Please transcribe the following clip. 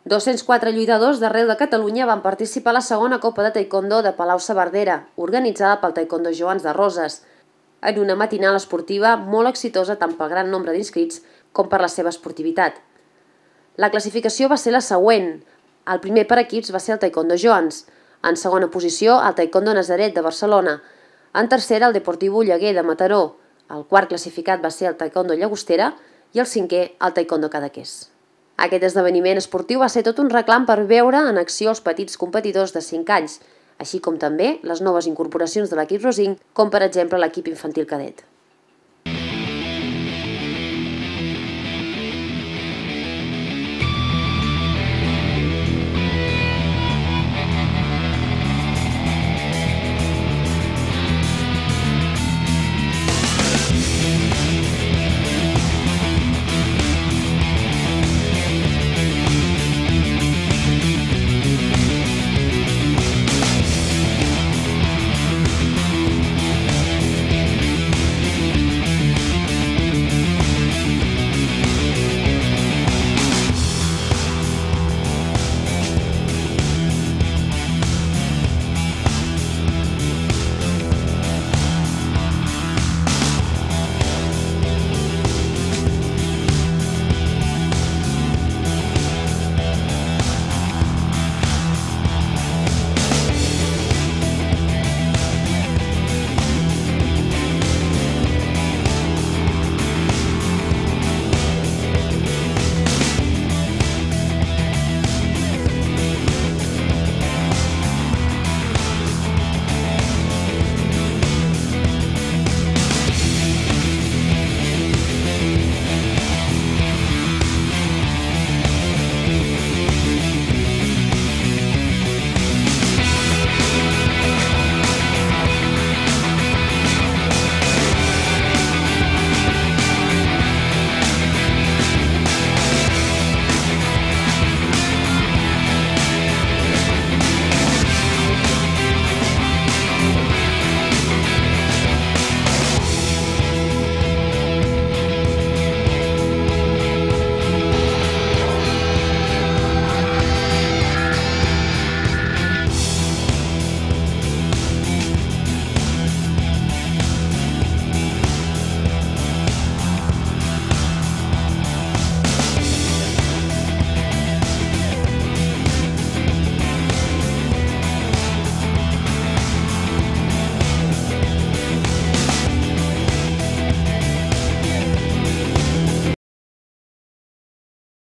204 lluitadors d'arreu de Catalunya van participar a la segona Copa de Taekwondo de Palau-saverdera, organitzada pel Taekwondo Joans de Roses, en una matinal esportiva molt exitosa tant pel gran nombre d'inscrits com per la seva esportivitat. La classificació va ser la següent. El primer per equips va ser el Taekwondo Joans, en segona posició el Taekwondo Nazaret de Barcelona, en tercera el Deportivo Lleguer de Mataró, el quart classificat va ser el Taekwondo Llagostera i el cinquè el Taekwondo Cadaqués. Aquest esdeveniment esportiu va ser tot un reclam per veure en acció els petits competidors de 5 anys, així com també les noves incorporacions de l'equip rosinc, com per exemple l'equip infantil cadet.